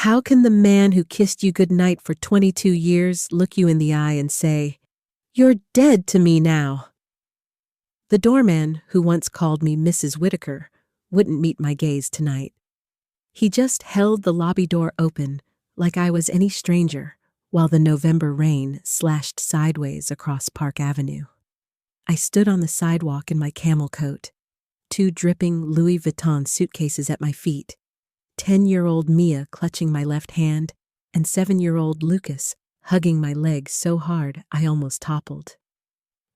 How can the man who kissed you goodnight for 22 years look you in the eye and say, "You're dead to me now"? The doorman, who once called me Mrs. Whitaker, wouldn't meet my gaze tonight. He just held the lobby door open like I was any stranger, while the November rain slashed sideways across Park Avenue. I stood on the sidewalk in my camel coat, 2 dripping Louis Vuitton suitcases at my feet, 10-year-old Mia clutching my left hand, and 7-year-old Lucas hugging my legs so hard I almost toppled.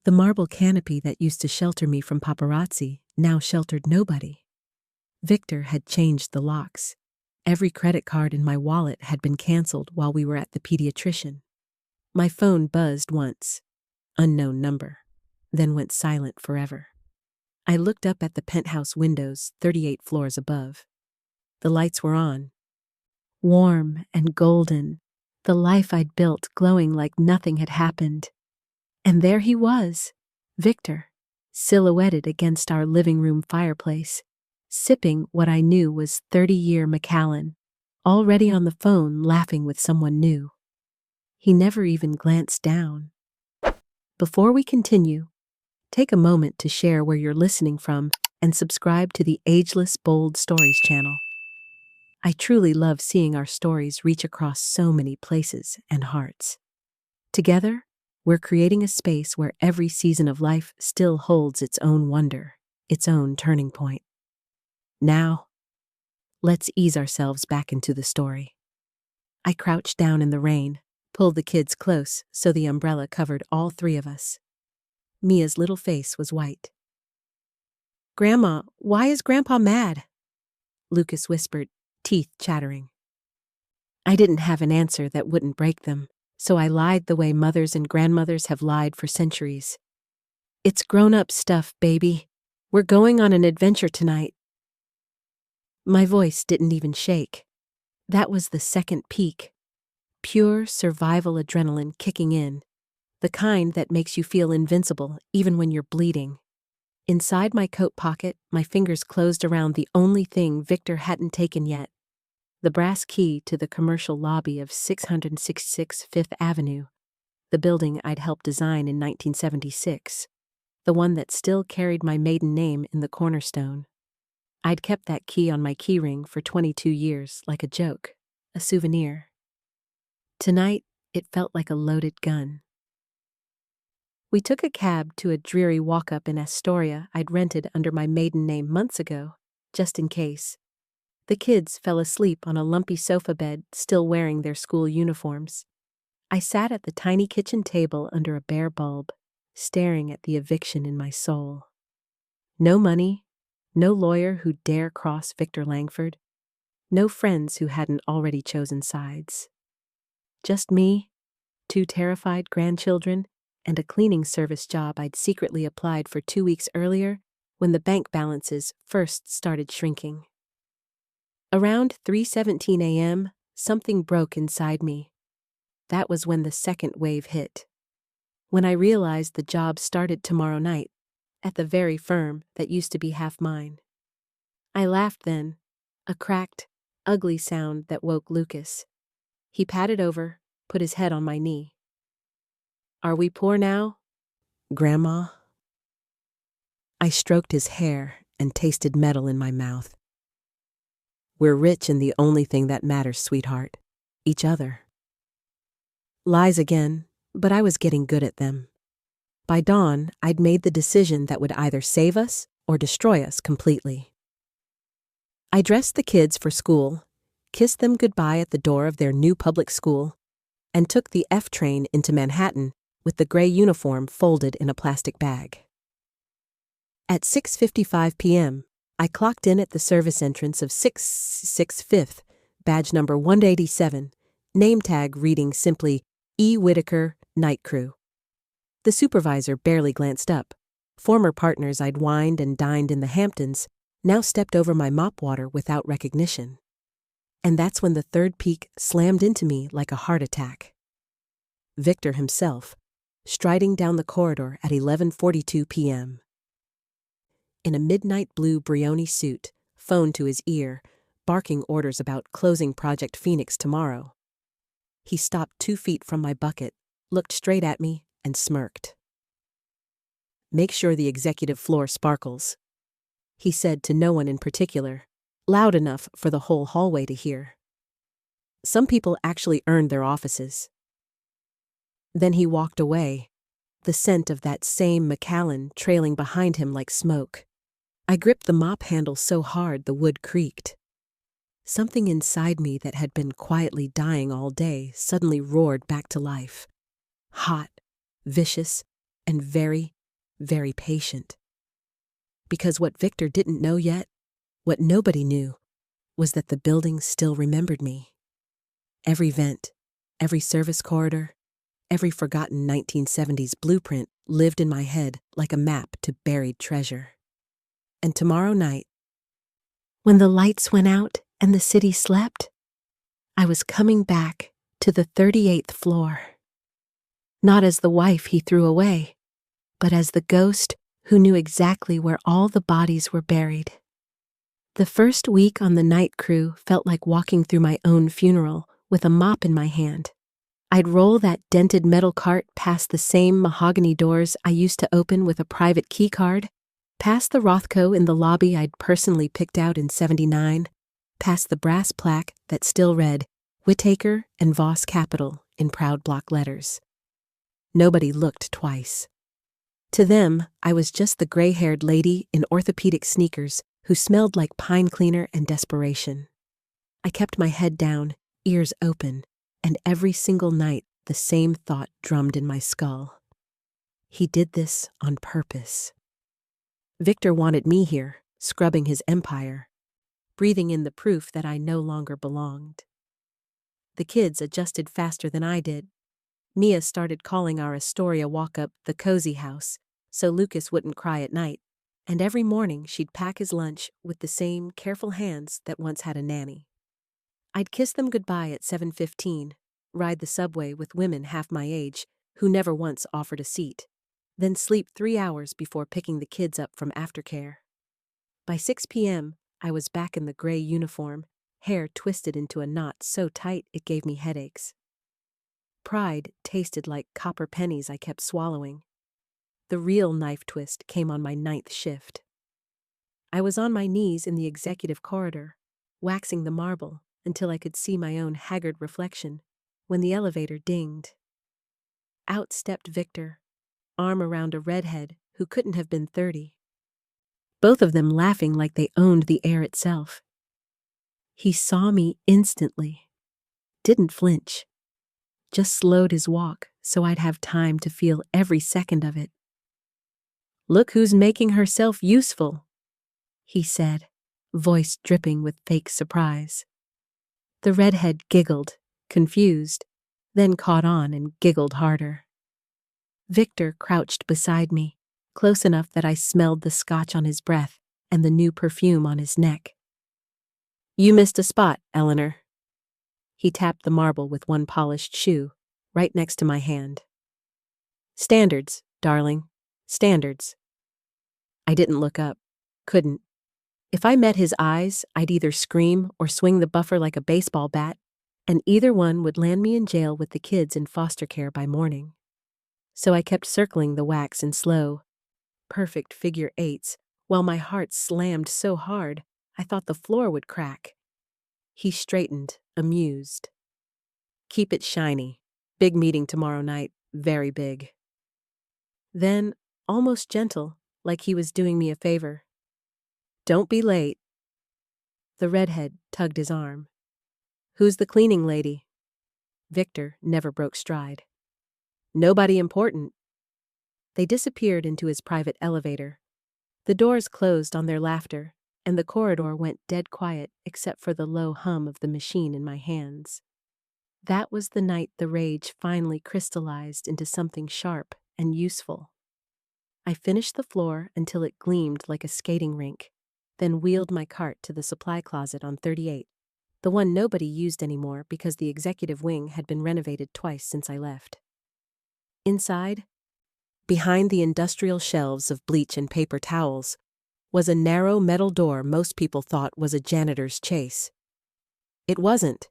The marble canopy that used to shelter me from paparazzi now sheltered nobody. Victor had changed the locks. Every credit card in my wallet had been canceled while we were at the pediatrician. My phone buzzed once, unknown number, then went silent forever. I looked up at the penthouse windows 38 floors above. The lights were on. Warm and golden, the life I'd built glowing like nothing had happened. And there he was, Victor, silhouetted against our living room fireplace, sipping what I knew was 30-year Macallan, already on the phone laughing with someone new. He never even glanced down. Before we continue, take a moment to share where you're listening from and subscribe to the Ageless Bold Stories channel. I truly love seeing our stories reach across so many places and hearts. Together, we're creating a space where every season of life still holds its own wonder, its own turning point. Now, let's ease ourselves back into the story. I crouched down in the rain, pulled the kids close so the umbrella covered all 3 of us. Mia's little face was white. "Grandma, why is Grandpa mad?" Lucas whispered, teeth chattering. I didn't have an answer that wouldn't break them, so I lied the way mothers and grandmothers have lied for centuries. "It's grown-up stuff, baby. We're going on an adventure tonight." My voice didn't even shake. That was the second peak. Pure survival adrenaline kicking in, the kind that makes you feel invincible even when you're bleeding. Inside my coat pocket, my fingers closed around the only thing Victor hadn't taken yet, the brass key to the commercial lobby of 666 Fifth Avenue, the building I'd helped design in 1976, the one that still carried my maiden name in the cornerstone. I'd kept that key on my keyring for 22 years like a joke, a souvenir. Tonight, it felt like a loaded gun. We took a cab to a dreary walk-up in Astoria I'd rented under my maiden name months ago, just in case. The kids fell asleep on a lumpy sofa bed, still wearing their school uniforms. I sat at the tiny kitchen table under a bare bulb, staring at the eviction in my soul. No money, no lawyer who'd dare cross Victor Langford, no friends who hadn't already chosen sides. Just me, 2 terrified grandchildren, and a cleaning service job I'd secretly applied for 2 weeks earlier when the bank balances first started shrinking. Around 3:17 a.m., something broke inside me. That was when the second wave hit. When I realized the job started tomorrow night, at the very firm that used to be half mine. I laughed then, a cracked, ugly sound that woke Lucas. He patted over, put his head on my knee. "Are we poor now, Grandma?" I stroked his hair and tasted metal in my mouth. "We're rich in the only thing that matters, sweetheart, each other." Lies again, but I was getting good at them. By dawn, I'd made the decision that would either save us or destroy us completely. I dressed the kids for school, kissed them goodbye at the door of their new public school, and took the F train into Manhattan with the gray uniform folded in a plastic bag. At 6:55 p.m., I clocked in at the service entrance of 665th, badge number 187, name tag reading simply E. Whitaker, Night Crew. The supervisor barely glanced up. Former partners I'd wined and dined in the Hamptons now stepped over my mop water without recognition. And that's when the third peak slammed into me like a heart attack. Victor himself, striding down the corridor at 11:42 p.m. In a midnight blue Brioni suit, phone to his ear, barking orders about closing Project Phoenix tomorrow. He stopped 2 feet from my bucket, looked straight at me, and smirked. "Make sure the executive floor sparkles," he said to no one in particular, loud enough for the whole hallway to hear. Some people actually earned their offices. Then he walked away, the scent of that same Macallan trailing behind him like smoke. I gripped the mop handle so hard the wood creaked. Something inside me that had been quietly dying all day suddenly roared back to life. Hot, vicious, and very, very patient. Because what Victor didn't know yet, what nobody knew, was that the building still remembered me. Every vent, every service corridor, every forgotten 1970s blueprint lived in my head like a map to buried treasure. And tomorrow night, when the lights went out and the city slept, I was coming back to the 38th floor. Not as the wife he threw away, but as the ghost who knew exactly where all the bodies were buried. The first week on the night crew felt like walking through my own funeral with a mop in my hand. I'd roll that dented metal cart past the same mahogany doors I used to open with a private key card, past the Rothko in the lobby I'd personally picked out in '79, past the brass plaque that still read Whitaker and Voss Capital in proud block letters. Nobody looked twice. To them, I was just the gray-haired lady in orthopedic sneakers who smelled like pine cleaner and desperation. I kept my head down, ears open, and every single night the same thought drummed in my skull. He did this on purpose. Victor wanted me here, scrubbing his empire, breathing in the proof that I no longer belonged. The kids adjusted faster than I did. Mia started calling our Astoria walk-up the cozy house, so Lucas wouldn't cry at night, and every morning she'd pack his lunch with the same careful hands that once had a nanny. I'd kiss them goodbye at 7:15, ride the subway with women half my age who never once offered a seat, then sleep 3 hours before picking the kids up from aftercare. By 6 p.m., I was back in the gray uniform, hair twisted into a knot so tight it gave me headaches. Pride tasted like copper pennies I kept swallowing. The real knife twist came on my 9th shift. I was on my knees in the executive corridor, waxing the marble until I could see my own haggard reflection, when the elevator dinged. Out stepped Victor, arm around a redhead who couldn't have been 30. Both of them laughing like they owned the air itself. He saw me instantly, didn't flinch, just slowed his walk so I'd have time to feel every second of it. "Look who's making herself useful," he said, voice dripping with fake surprise. The redhead giggled, confused, then caught on and giggled harder. Victor crouched beside me, close enough that I smelled the scotch on his breath and the new perfume on his neck. "You missed a spot, Eleanor." He tapped the marble with one polished shoe, right next to my hand. "Standards, darling, standards." I didn't look up, couldn't. If I met his eyes, I'd either scream or swing the buffer like a baseball bat, and either one would land me in jail with the kids in foster care by morning. So I kept circling the wax in slow, perfect figure eights, while my heart slammed so hard I thought the floor would crack. He straightened, amused. "Keep it shiny. Big meeting tomorrow night, very big." Then, almost gentle, like he was doing me a favor, "Don't be late." The redhead tugged his arm. "Who's the cleaning lady?" Victor never broke stride. "Nobody important." They disappeared into his private elevator. The doors closed on their laughter, and the corridor went dead quiet except for the low hum of the machine in my hands. That was the night the rage finally crystallized into something sharp and useful. I finished the floor until it gleamed like a skating rink, then wheeled my cart to the supply closet on 38, the one nobody used anymore because the executive wing had been renovated twice since I left. Inside, behind the industrial shelves of bleach and paper towels, was a narrow metal door most people thought was a janitor's chase. It wasn't.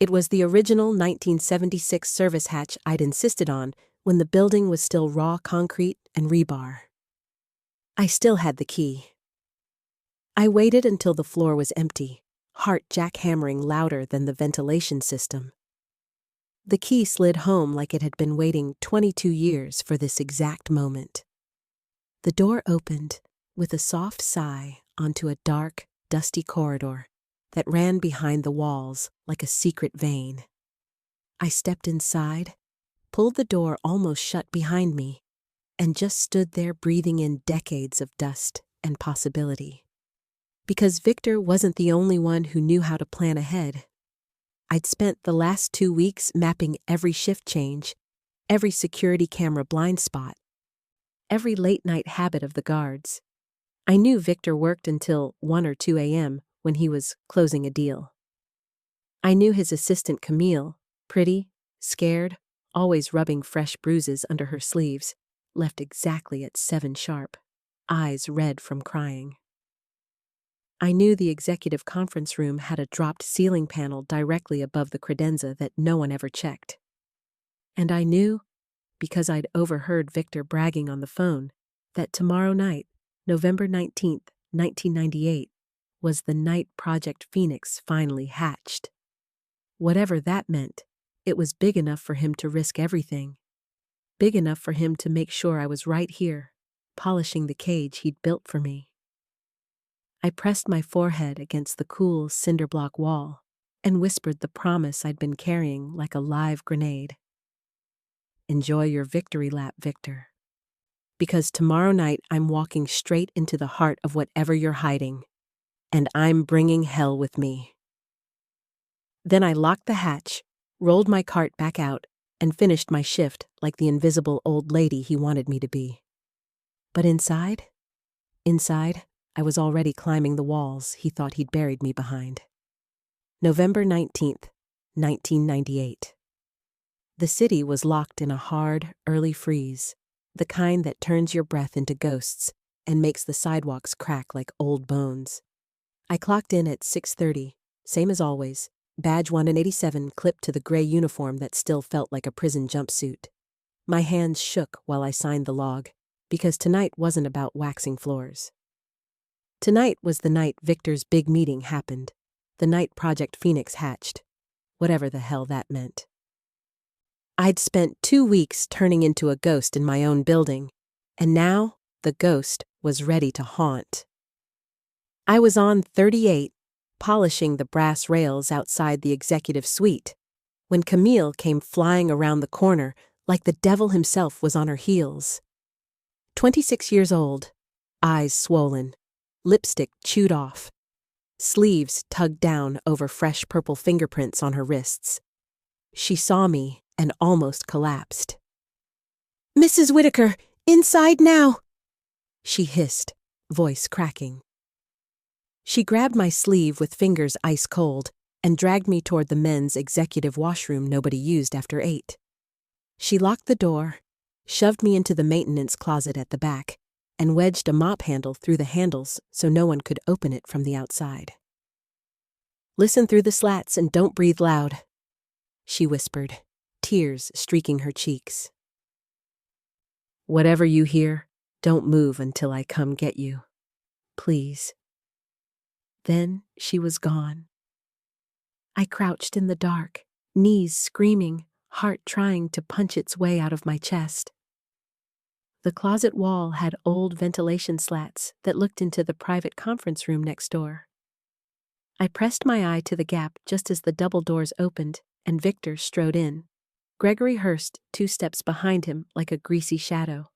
It was the original 1976 service hatch I'd insisted on when the building was still raw concrete and rebar. I still had the key. I waited until the floor was empty, heart jackhammering louder than the ventilation system. The key slid home like it had been waiting 22 years for this exact moment. The door opened with a soft sigh onto a dark, dusty corridor that ran behind the walls like a secret vein. I stepped inside, pulled the door almost shut behind me, and just stood there breathing in decades of dust and possibility. Because Victor wasn't the only one who knew how to plan ahead. I'd spent the last 2 weeks mapping every shift change, every security camera blind spot, every late-night habit of the guards. I knew Victor worked until 1 or 2 a.m. when he was closing a deal. I knew his assistant Camille, pretty, scared, always rubbing fresh bruises under her sleeves, left exactly at 7 sharp, eyes red from crying. I knew the executive conference room had a dropped ceiling panel directly above the credenza that no one ever checked. And I knew, because I'd overheard Victor bragging on the phone, that tomorrow night, November 19th, 1998, was the night Project Phoenix finally hatched. Whatever that meant, it was big enough for him to risk everything. Big enough for him to make sure I was right here, polishing the cage he'd built for me. I pressed my forehead against the cool cinder block wall and whispered the promise I'd been carrying like a live grenade. Enjoy your victory lap, Victor. Because tomorrow night I'm walking straight into the heart of whatever you're hiding, and I'm bringing hell with me. Then I locked the hatch, rolled my cart back out, and finished my shift like the invisible old lady he wanted me to be. But inside, I was already climbing the walls he thought he'd buried me behind. November 19th, 1998. The city was locked in a hard, early freeze, the kind that turns your breath into ghosts and makes the sidewalks crack like old bones. I clocked in at 6:30, same as always, badge 187 clipped to the gray uniform that still felt like a prison jumpsuit. My hands shook while I signed the log, because tonight wasn't about waxing floors. Tonight was the night Victor's big meeting happened, the night Project Phoenix hatched, whatever the hell that meant. I'd spent 2 weeks turning into a ghost in my own building, and now the ghost was ready to haunt. I was on 38, polishing the brass rails outside the executive suite, when Camille came flying around the corner like the devil himself was on her heels. 26 years old, eyes swollen, lipstick chewed off, sleeves tugged down over fresh purple fingerprints on her wrists. She saw me and almost collapsed. "Mrs. Whitaker, inside now!" she hissed, voice cracking. She grabbed my sleeve with fingers ice cold and dragged me toward the men's executive washroom nobody used after 8. She locked the door, shoved me into the maintenance closet at the back, and wedged a mop handle through the handles so no one could open it from the outside. "Listen through the slats and don't breathe loud," she whispered, tears streaking her cheeks. "Whatever you hear, don't move until I come get you. Please." Then she was gone. I crouched in the dark, knees screaming, heart trying to punch its way out of my chest. The closet wall had old ventilation slats that looked into the private conference room next door. I pressed my eye to the gap just as the double doors opened and Victor strode in, Gregory Hurst 2 steps behind him like a greasy shadow.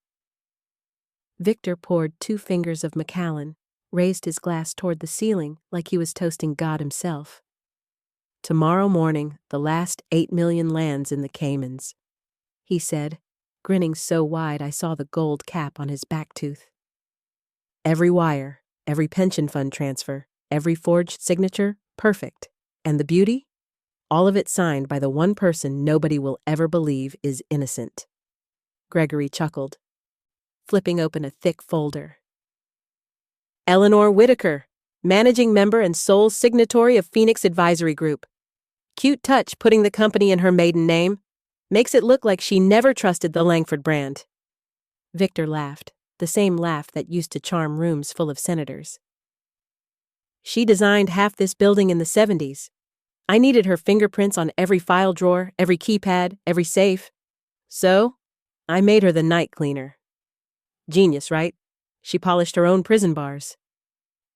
Victor poured 2 fingers of Macallan, raised his glass toward the ceiling like he was toasting God himself. "Tomorrow morning, the last 8 million lands in the Caymans," he said, grinning so wide I saw the gold cap on his back tooth. "Every wire, every pension fund transfer, every forged signature, perfect. And the beauty? All of it signed by the one person nobody will ever believe is innocent." Gregory chuckled, flipping open a thick folder. "Eleanor Whitaker, managing member and sole signatory of Phoenix Advisory Group. Cute touch putting the company in her maiden name. Makes it look like she never trusted the Langford brand. Victor laughed, the same laugh that used to charm rooms full of senators. She designed half this building in the 70s. I needed her fingerprints on every file drawer, every keypad, every safe. So, I made her the night cleaner. Genius, right? She polished her own prison bars.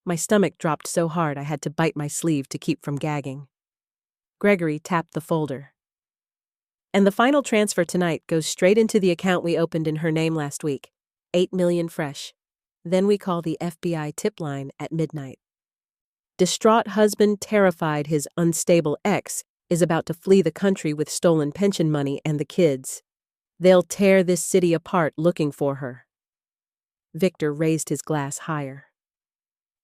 My stomach dropped so hard I had to bite my sleeve to keep from gagging. Gregory tapped the folder. And the final transfer tonight goes straight into the account we opened in her name last week. 8 million fresh. Then we call the FBI tip line at midnight. Distraught husband terrified his unstable ex is about to flee the country with stolen pension money and the kids. They'll tear this city apart looking for her. Victor raised his glass higher.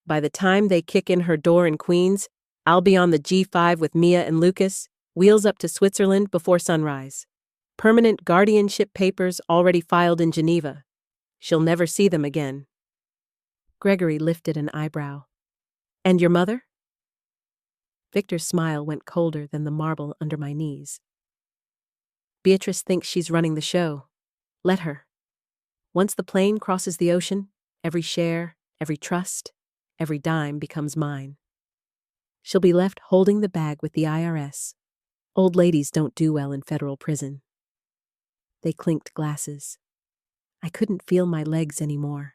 By the time they kick in her door in Queens, I'll be on the G5 with Mia and Lucas, wheels up to Switzerland before sunrise. Permanent guardianship papers already filed in Geneva. She'll never see them again. Gregory lifted an eyebrow. And your mother? Victor's smile went colder than the marble under my knees. Beatrice thinks she's running the show. Let her. Once the plane crosses the ocean, every share, every trust, every dime becomes mine. She'll be left holding the bag with the IRS. Old ladies don't do well in federal prison. They clinked glasses. I couldn't feel my legs anymore.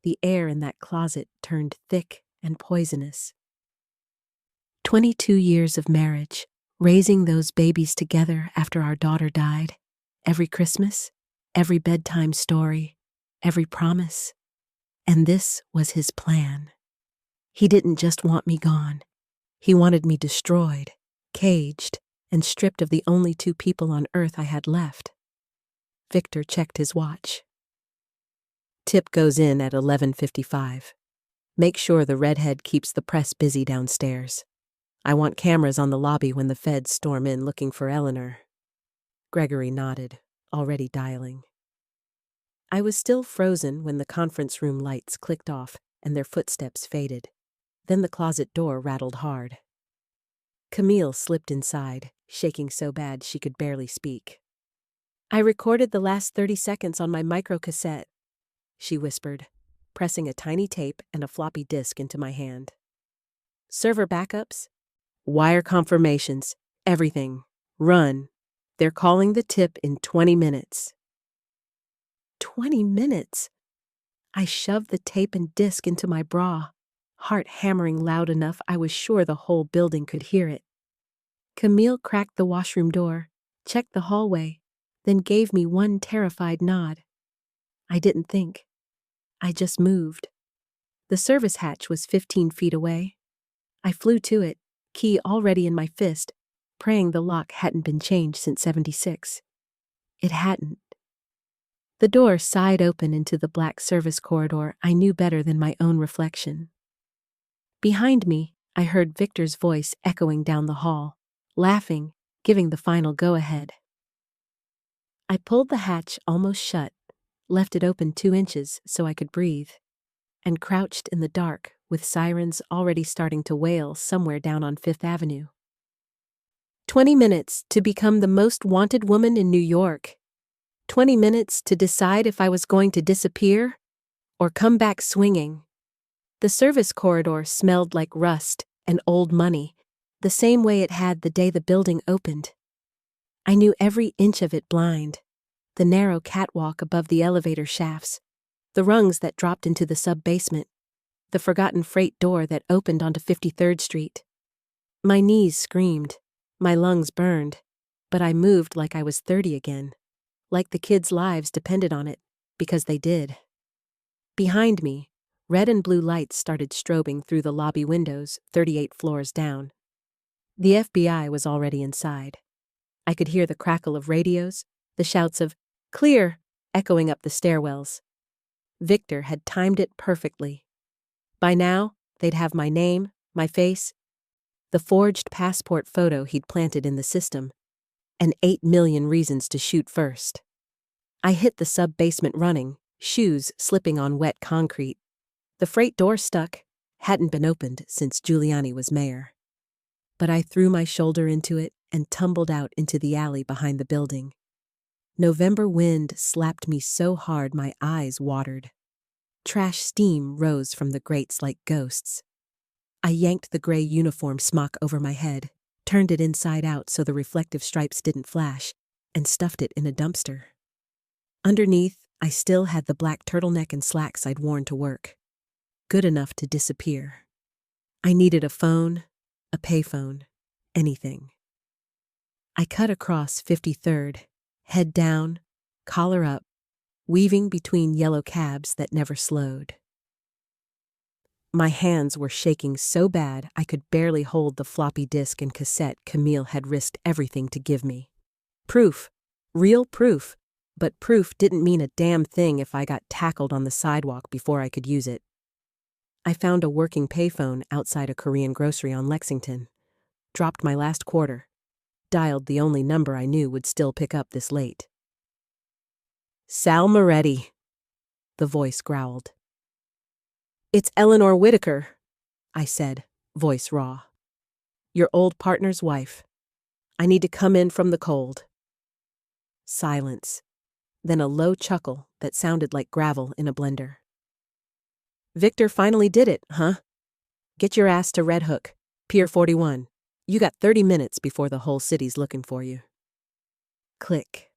The air in that closet turned thick and poisonous. 22 years of marriage, raising those babies together after our daughter died. Every Christmas, every bedtime story, every promise. And this was his plan. He didn't just want me gone. He wanted me destroyed, caged, and stripped of the only two people on earth I had left. Victor checked his watch. Tip goes in at 11:55. Make sure the redhead keeps the press busy downstairs. I want cameras on the lobby when the feds storm in looking for Eleanor. Gregory nodded, already dialing. I was still frozen when the conference room lights clicked off and their footsteps faded. Then the closet door rattled hard. Camille slipped inside, shaking so bad she could barely speak. I recorded the last 30 seconds on my microcassette, she whispered, pressing a tiny tape and a floppy disk into my hand. Server backups? Wire confirmations. Everything. Run. They're calling the tip in 20 minutes. 20 minutes? I shoved the tape and disk into my bra, heart hammering loud enough I was sure the whole building could hear it. Camille cracked the washroom door, checked the hallway, then gave me one terrified nod. I didn't think. I just moved. The service hatch was 15 feet away. I flew to it, key already in my fist, praying the lock hadn't been changed since '76. It hadn't. The door sighed open into the black service corridor I knew better than my own reflection. Behind me, I heard Victor's voice echoing down the hall, laughing, giving the final go-ahead. I pulled the hatch almost shut, left it open 2 inches so I could breathe, and crouched in the dark with sirens already starting to wail somewhere down on 5th Avenue. 20 minutes to become the most wanted woman in New York. 20 minutes to decide if I was going to disappear or come back swinging. The service corridor smelled like rust and old money, the same way it had the day the building opened. I knew every inch of it blind. The narrow catwalk above the elevator shafts, the rungs that dropped into the sub-basement, the forgotten freight door that opened onto 53rd Street. My knees screamed, my lungs burned, but I moved like I was 30 again, like the kids' lives depended on it, because they did. Behind me, red and blue lights started strobing through the lobby windows 38 floors down. The FBI was already inside. I could hear the crackle of radios, the shouts of, "Clear!" echoing up the stairwells. Victor had timed it perfectly. By now, they'd have my name, my face, the forged passport photo he'd planted in the system, and 8 million reasons to shoot first. I hit the sub-basement running, shoes slipping on wet concrete. The freight door stuck, Hadn't been opened since Giuliani was mayor. But I threw my shoulder into it and tumbled out into the alley behind the building. November wind slapped me so hard my eyes watered. Trash steam rose from the grates like ghosts. I yanked the gray uniform smock over my head, turned it inside out so the reflective stripes didn't flash, and stuffed it in a dumpster. Underneath, I still had the black turtleneck and slacks I'd worn to work. Good enough to disappear. I needed a phone, a payphone, anything. I cut across 53rd, head down, collar up, weaving between yellow cabs that never slowed. My hands were shaking so bad I could barely hold the floppy disk and cassette Camille had risked everything to give me. Proof. Real proof. But proof didn't mean a damn thing if I got tackled on the sidewalk before I could use it. I found a working payphone outside a Korean grocery on Lexington, dropped my last quarter, dialed the only number I knew would still pick up this late. Sal Moretti, the voice growled. It's Eleanor Whitaker, I said, voice raw. Your old partner's wife. I need to come in from the cold. Silence, then a low chuckle that sounded like gravel in a blender. Victor finally did it, huh? Get your ass to Red Hook, Pier 41. You got 30 minutes before the whole city's looking for you. Click.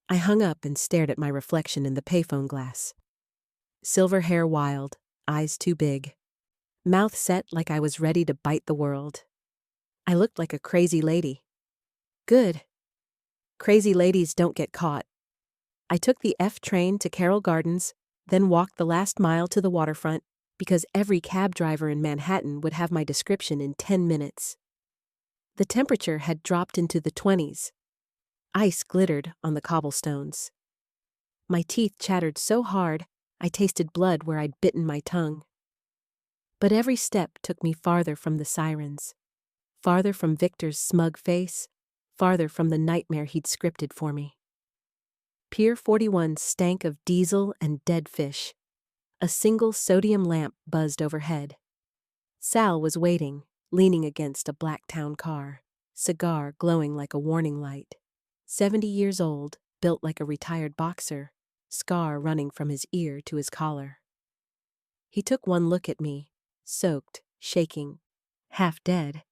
I hung up and stared at my reflection in the payphone glass. Silver hair wild, eyes too big, mouth set like I was ready to bite the world. I looked like a crazy lady. Good. Crazy ladies don't get caught. I took the F train to Carroll Gardens, then walked the last mile to the waterfront because every cab driver in Manhattan would have my description in 10 minutes. The temperature had dropped into the 20s. Ice glittered on the cobblestones. My teeth chattered so hard, I tasted blood where I'd bitten my tongue. But every step took me farther from the sirens, farther from Victor's smug face, farther from the nightmare he'd scripted for me. Pier 41 stank of diesel and dead fish. A single sodium lamp buzzed overhead. Sal was waiting, leaning against a black town car, cigar glowing like a warning light. 70 years old, built like a retired boxer, scar running from his ear to his collar. He took one look at me, soaked, shaking, half dead,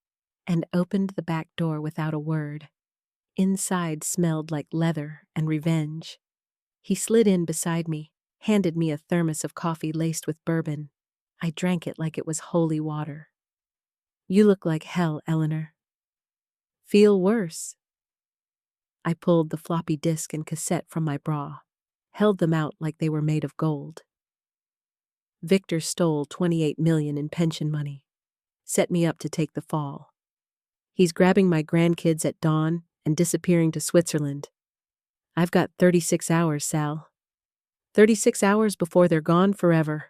and opened the back door without a word. Inside smelled like leather and revenge. He slid in beside me, handed me a thermos of coffee laced with bourbon. I drank it like it was holy water. You look like hell, Eleanor. Feel worse. I pulled the floppy disk and cassette from my bra, held them out like they were made of gold. Victor stole $28 million in pension money, set me up to take the fall. He's grabbing my grandkids at dawn and disappearing to Switzerland. I've got 36 hours, Sal. 36 hours before they're gone forever.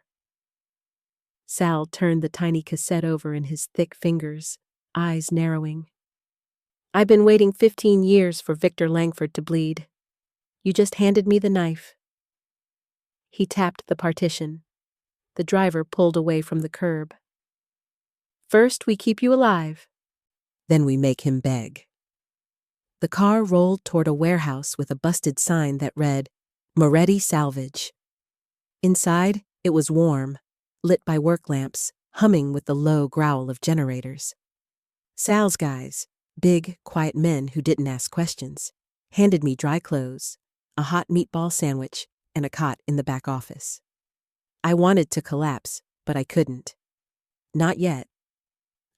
Sal turned the tiny cassette over in his thick fingers, eyes narrowing. I've been waiting 15 years for Victor Langford to bleed. You just handed me the knife. He tapped the partition. The driver pulled away from the curb. First we keep you alive, then we make him beg. The car rolled toward a warehouse with a busted sign that read, Moretti Salvage. Inside, it was warm, lit by work lamps, humming with the low growl of generators. Sal's guys, big, quiet men who didn't ask questions, handed me dry clothes, a hot meatball sandwich, and a cot in the back office. I wanted to collapse, but I couldn't. Not yet.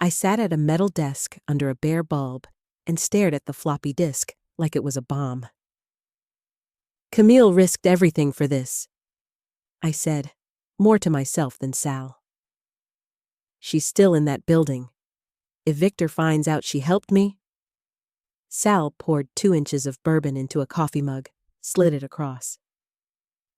I sat at a metal desk under a bare bulb and stared at the floppy disk like it was a bomb. Camille risked everything for this, I said, more to myself than Sal. She's still in that building. If Victor finds out she helped me... Sal poured 2 inches of bourbon into a coffee mug, slid it across.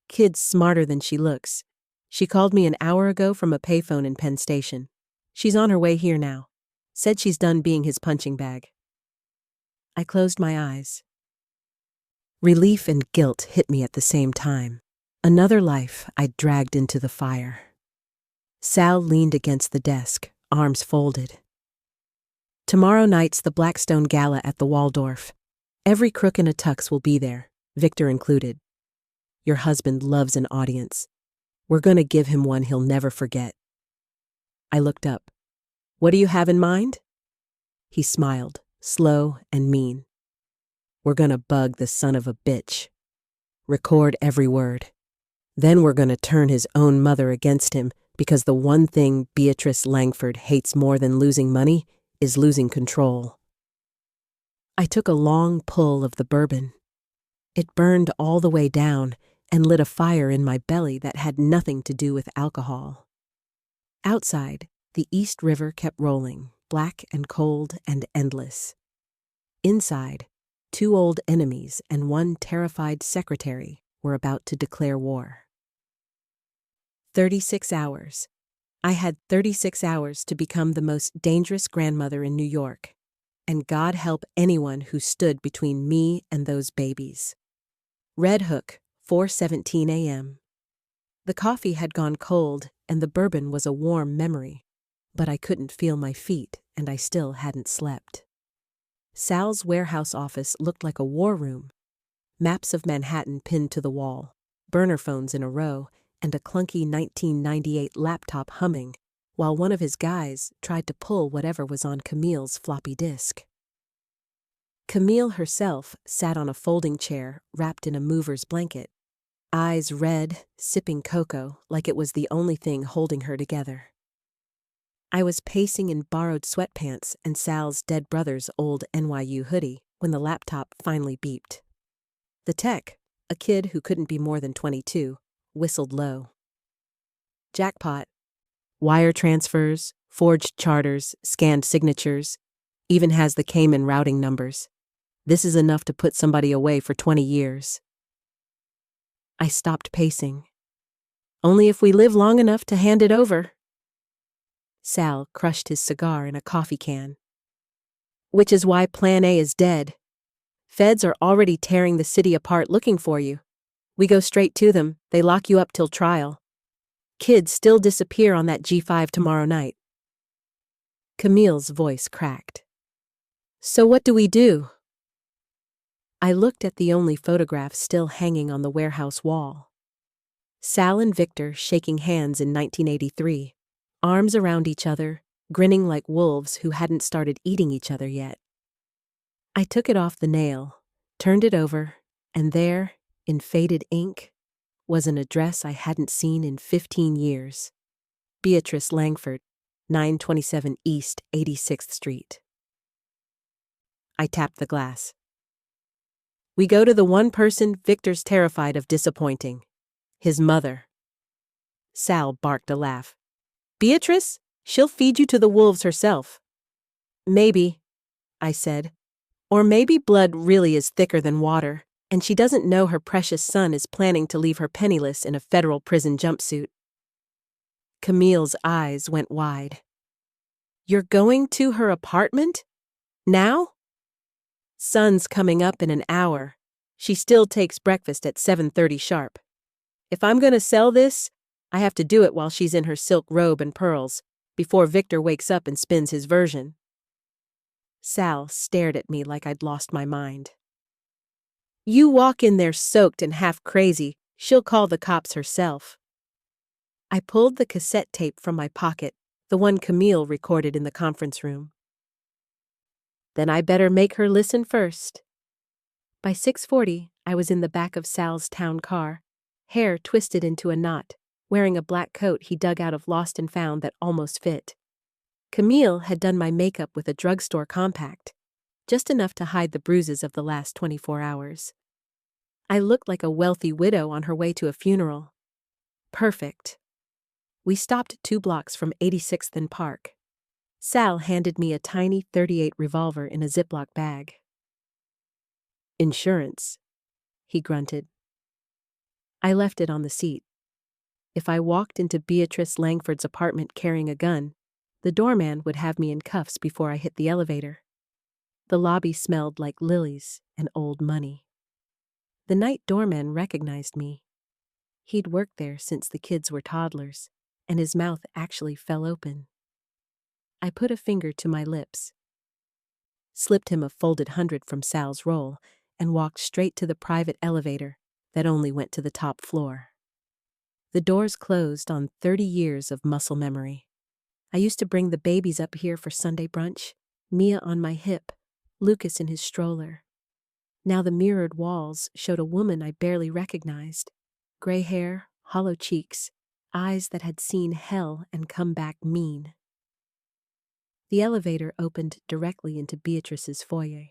Kid's smarter than she looks. She called me an hour ago from a payphone in Penn Station. She's on her way here now. Said she's done being his punching bag. I closed my eyes. Relief and guilt hit me at the same time. Another life I'd dragged into the fire. Sal leaned against the desk, arms folded. Tomorrow night's the Blackstone Gala at the Waldorf. Every crook in a tux will be there, Victor included. Your husband loves an audience. We're gonna give him one he'll never forget. I looked up. What do you have in mind? He smiled, slow and mean. We're gonna bug the son of a bitch. Record every word. Then we're gonna turn his own mother against him because the one thing Beatrice Langford hates more than losing money is losing control. I took a long pull of the bourbon. It burned all the way down and lit a fire in my belly that had nothing to do with alcohol. Outside, the East River kept rolling, black and cold and endless. Inside, 2 old enemies and 1 terrified secretary were about to declare war. 36 hours. I had 36 hours to become the most dangerous grandmother in New York, and God help anyone who stood between me and those babies. Red Hook, 4:17 a.m. The coffee had gone cold and the bourbon was a warm memory, but I couldn't feel my feet and I still hadn't slept. Sal's warehouse office looked like a war room. Maps of Manhattan pinned to the wall, burner phones in a row, and a clunky 1998 laptop humming, while one of his guys tried to pull whatever was on Camille's floppy disk. Camille herself sat on a folding chair wrapped in a mover's blanket, eyes red, sipping cocoa like it was the only thing holding her together. I was pacing in borrowed sweatpants and Sal's dead brother's old NYU hoodie when the laptop finally beeped. The tech, a kid who couldn't be more than 22, whistled low. Jackpot. Wire transfers, forged charters, scanned signatures, even has the Cayman routing numbers. This is enough to put somebody away for 20 years. I stopped pacing. Only if we live long enough to hand it over. Sal crushed his cigar in a coffee can. Which is why Plan A is dead. Feds are already tearing the city apart looking for you. We go straight to them, they lock you up till trial. Kids still disappear on that G5 tomorrow night. Camille's voice cracked. So what do we do? I looked at the only photograph still hanging on the warehouse wall. Sal and Victor shaking hands in 1983, arms around each other, grinning like wolves who hadn't started eating each other yet. I took it off the nail, turned it over, and there, in faded ink, was an address I hadn't seen in 15 years. Beatrice Langford, 927 East 86th Street. I tapped the glass. We go to the one person Victor's terrified of disappointing. His mother. Sal barked a laugh. Beatrice? She'll feed you to the wolves herself. Maybe, I said. Or maybe blood really is thicker than water, and she doesn't know her precious son is planning to leave her penniless in a federal prison jumpsuit. Camille's eyes went wide. You're going to her apartment? Now? Sun's coming up in an hour. She still takes breakfast at 7:30 sharp. If I'm going to sell this, I have to do it while she's in her silk robe and pearls, before Victor wakes up and spins his version. Sal stared at me like I'd lost my mind. You walk in there soaked and half crazy, she'll call the cops herself. I pulled the cassette tape from my pocket, the one Camille recorded in the conference room. Then I better make her listen first. By 6:40, I was in the back of Sal's town car, hair twisted into a knot, wearing a black coat he dug out of Lost and Found that almost fit. Camille had done my makeup with a drugstore compact, just enough to hide the bruises of the last 24 hours. I looked like a wealthy widow on her way to a funeral. Perfect. We stopped 2 blocks from 86th and Park. Sal handed me a tiny .38 revolver in a Ziploc bag. Insurance, he grunted. I left it on the seat. If I walked into Beatrice Langford's apartment carrying a gun, the doorman would have me in cuffs before I hit the elevator. The lobby smelled like lilies and old money. The night doorman recognized me. He'd worked there since the kids were toddlers, and his mouth actually fell open. I put a finger to my lips, slipped him a folded 100 from Sal's roll, and walked straight to the private elevator that only went to the top floor. The doors closed on 30 years of muscle memory. I used to bring the babies up here for Sunday brunch, Mia on my hip, Lucas in his stroller. Now the mirrored walls showed a woman I barely recognized. Gray hair, hollow cheeks, eyes that had seen hell and come back mean. The elevator opened directly into Beatrice's foyer.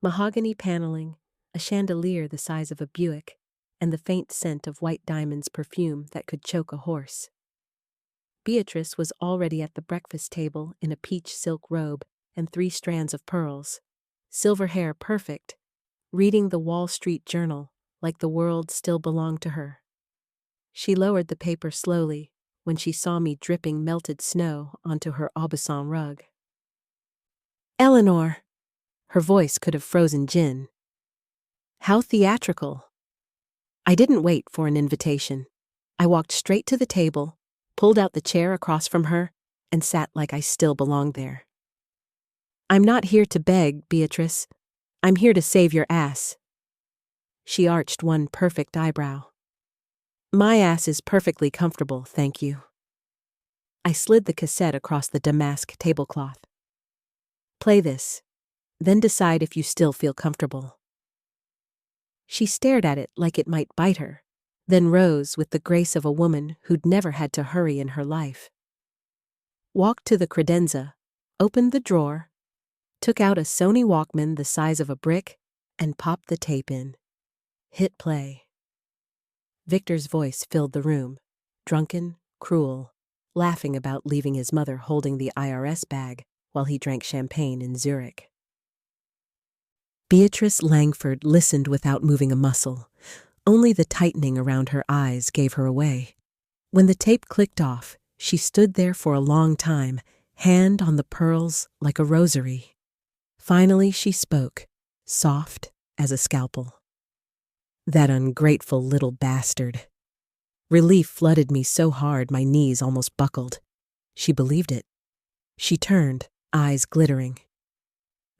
Mahogany paneling, a chandelier the size of a Buick, and the faint scent of white diamonds perfume that could choke a horse. Beatrice was already at the breakfast table in a peach silk robe and 3 strands of pearls, silver hair perfect, reading the Wall Street Journal like the world still belonged to her. She lowered the paper slowly when she saw me dripping melted snow onto her Aubusson rug. "Eleanor!" Her voice could have frozen gin. How theatrical. I didn't wait for an invitation. I walked straight to the table, pulled out the chair across from her, and sat like I still belonged there. "I'm not here to beg, Beatrice. I'm here to save your ass." She arched one perfect eyebrow. "My ass is perfectly comfortable, thank you." I slid the cassette across the damask tablecloth. "Play this, then decide if you still feel comfortable." She stared at it like it might bite her, then rose with the grace of a woman who'd never had to hurry in her life. Walked to the credenza, opened the drawer, took out a Sony Walkman the size of a brick, and popped the tape in. Hit play. Victor's voice filled the room, drunken, cruel, laughing about leaving his mother holding the IRS bag while he drank champagne in Zurich. Beatrice Langford listened without moving a muscle. Only the tightening around her eyes gave her away. When the tape clicked off, she stood there for a long time, hand on the pearls like a rosary. Finally she spoke, soft as a scalpel. "That ungrateful little bastard." Relief flooded me so hard my knees almost buckled. She believed it. She turned, eyes glittering.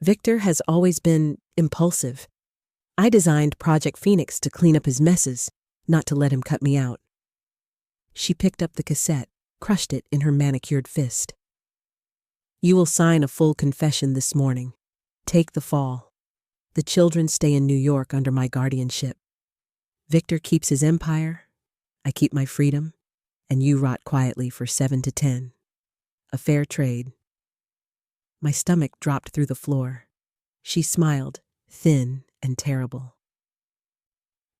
Victor has always been impulsive. I designed Project Phoenix to clean up his messes, not to let him cut me out. She picked up the cassette, crushed it in her manicured fist. "You will sign a full confession this morning. Take the fall. The children stay in New York under my guardianship. Victor keeps his empire, I keep my freedom, and you rot quietly for 7 to 10. A fair trade." My stomach dropped through the floor. She smiled, thin and terrible.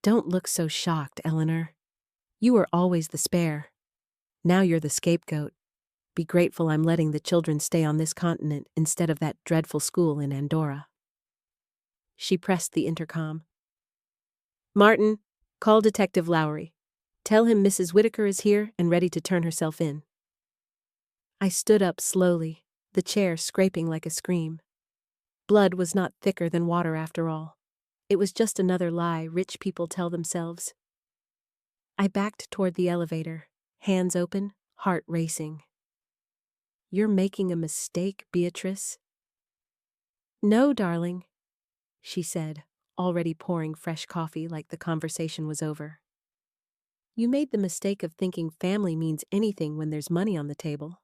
"Don't look so shocked, Eleanor. You were always the spare. Now you're the scapegoat. Be grateful I'm letting the children stay on this continent instead of that dreadful school in Andorra." She pressed the intercom. "Martin, call Detective Lowry. Tell him Mrs. Whitaker is here and ready to turn herself in." I stood up slowly, the chair scraping like a scream. Blood was not thicker than water after all. It was just another lie rich people tell themselves. I backed toward the elevator, hands open, heart racing. "You're making a mistake, Beatrice." "No, darling," she said, already pouring fresh coffee like the conversation was over. "You made the mistake of thinking family means anything when there's money on the table."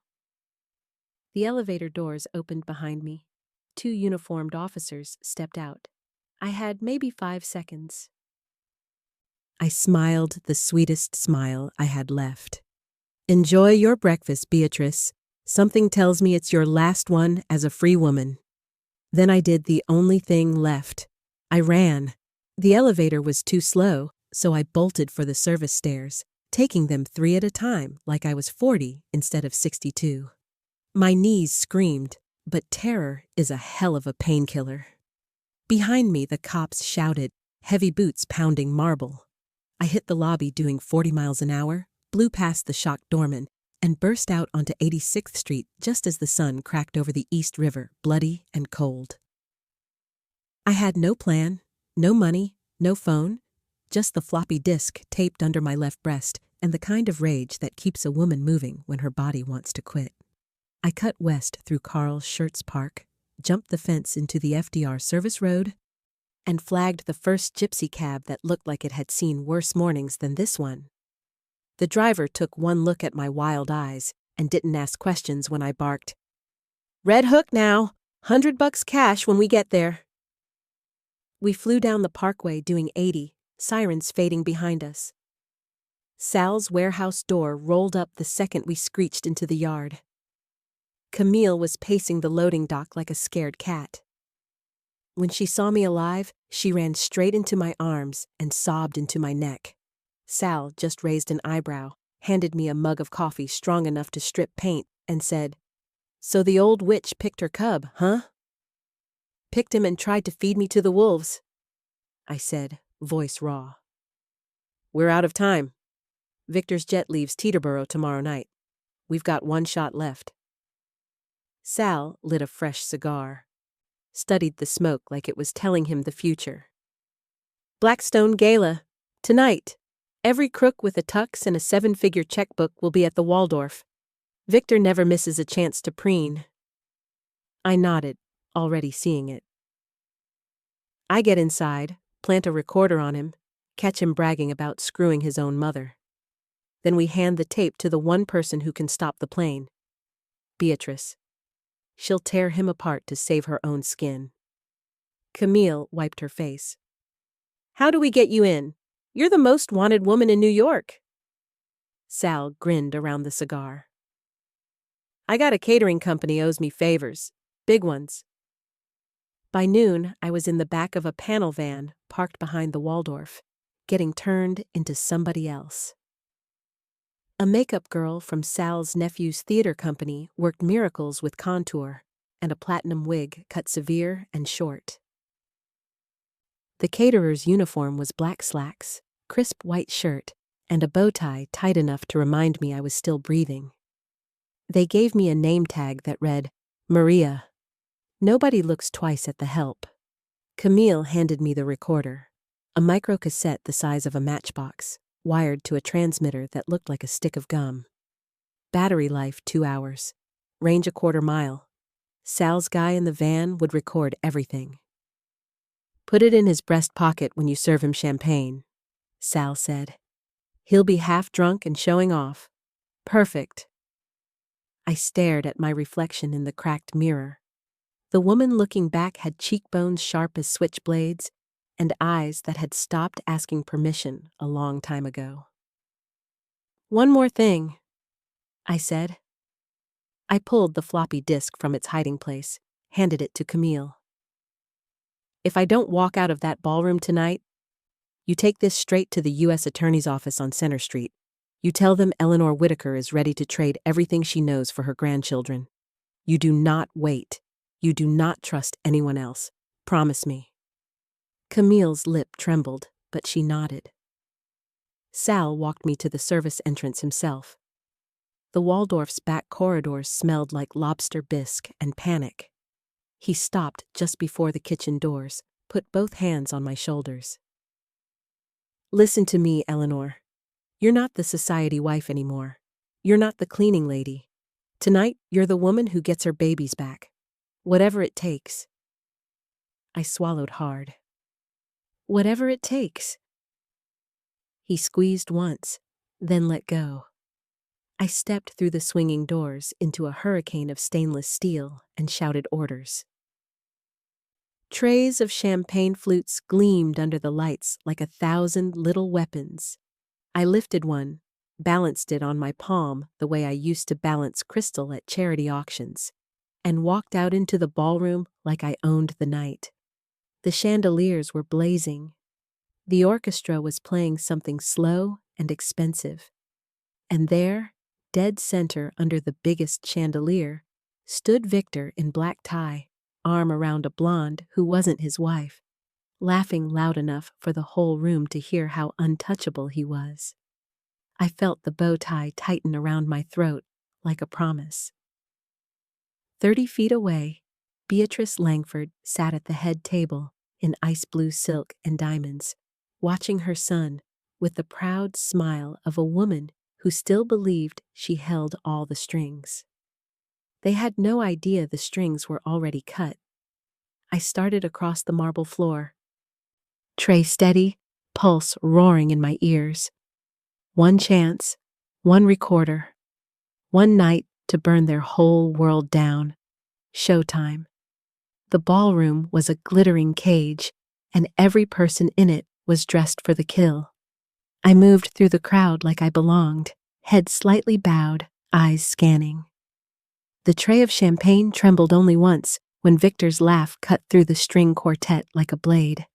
The elevator doors opened behind me. 2 uniformed officers stepped out. I had maybe 5 seconds. I smiled the sweetest smile I had left. "Enjoy your breakfast, Beatrice. Something tells me it's your last one as a free woman." Then I did the only thing left. I ran. The elevator was too slow, so I bolted for the service stairs, taking them 3 at a time like I was 40 instead of 62. My knees screamed, but terror is a hell of a painkiller. Behind me, the cops shouted, heavy boots pounding marble. I hit the lobby doing 40 miles an hour, blew past the shocked doorman, and burst out onto 86th Street just as the sun cracked over the East River, bloody and cold. I had no plan, no money, no phone, just the floppy disk taped under my left breast and the kind of rage that keeps a woman moving when her body wants to quit. I cut west through Carl's Schurz Park, jumped the fence into the FDR service road, and flagged the first gypsy cab that looked like it had seen worse mornings than this one. The driver took one look at my wild eyes and didn't ask questions when I barked, "Red Hook now, $100 cash when we get there." We flew down the parkway doing 80, sirens fading behind us. Sal's warehouse door rolled up the second we screeched into the yard. Camille was pacing the loading dock like a scared cat. When she saw me alive, she ran straight into my arms and sobbed into my neck. Sal just raised an eyebrow, handed me a mug of coffee strong enough to strip paint, and said, "So the old witch picked her cub, huh?" "Picked him and tried to feed me to the wolves," I said, voice raw. "We're out of time. Victor's jet leaves Teterboro tomorrow night. We've got one shot left." Sal lit a fresh cigar, studied the smoke like it was telling him the future. "Blackstone Gala, tonight. Every crook with a tux and a 7-figure checkbook will be at the Waldorf. Victor never misses a chance to preen." I nodded, already seeing it. I get inside, plant a recorder on him, catch him bragging about screwing his own mother. Then we hand the tape to the one person who can stop the plane. Beatrice. She'll tear him apart to save her own skin. Camille wiped her face. "How do we get you in? You're the most wanted woman in New York." Sal grinned around the cigar. "I got a catering company owes me favors. Big ones." By noon, I was in the back of a panel van parked behind the Waldorf, getting turned into somebody else. A makeup girl from Sal's nephew's theater company worked miracles with contour, and a platinum wig cut severe and short. The caterer's uniform was black slacks, crisp white shirt, and a bow tie tight enough to remind me I was still breathing. They gave me a name tag that read, "Maria. Nobody looks twice at the help." Camille handed me the recorder, a microcassette the size of a matchbox, wired to a transmitter that looked like a stick of gum. Battery life 2 hours. Range a 1/4 mile. Sal's guy in the van would record everything. "Put it in his breast pocket when you serve him champagne," Sal said. "He'll be half drunk and showing off. Perfect." I stared at my reflection in the cracked mirror. The woman looking back had cheekbones sharp as switchblades and eyes that had stopped asking permission a long time ago. "One more thing," I said. I pulled the floppy disk from its hiding place, handed it to Camille. "If I don't walk out of that ballroom tonight, you take this straight to the U.S. Attorney's office on Center Street. You tell them Eleanor Whitaker is ready to trade everything she knows for her grandchildren. You do not wait. You do not trust anyone else. Promise me." Camille's lip trembled, but she nodded. Sal walked me to the service entrance himself. The Waldorf's back corridors smelled like lobster bisque and panic. He stopped just before the kitchen doors, put both hands on my shoulders. "Listen to me, Eleanor. You're not the society wife anymore. You're not the cleaning lady. Tonight, you're the woman who gets her babies back. Whatever it takes." I swallowed hard. "Whatever it takes." He squeezed once, then let go. I stepped through the swinging doors into a hurricane of stainless steel and shouted orders. Trays of champagne flutes gleamed under the lights like 1,000 little weapons. I lifted one, balanced it on my palm the way I used to balance crystal at charity auctions, and walked out into the ballroom like I owned the night. The chandeliers were blazing. The orchestra was playing something slow and expensive. And there, dead center under the biggest chandelier, stood Victor in black tie, arm around a blonde who wasn't his wife, laughing loud enough for the whole room to hear how untouchable he was. I felt the bow tie tighten around my throat like a promise. 30 feet away, Beatrice Langford sat at the head table in ice blue silk and diamonds, watching her son, with the proud smile of a woman who still believed she held all the strings. They had no idea the strings were already cut. I started across the marble floor. Tray steady, pulse roaring in my ears. One chance, one recorder, one night to burn their whole world down. Showtime. The ballroom was a glittering cage, and every person in it was dressed for the kill. I moved through the crowd like I belonged, head slightly bowed, eyes scanning. The tray of champagne trembled only once when Victor's laugh cut through the string quartet like a blade.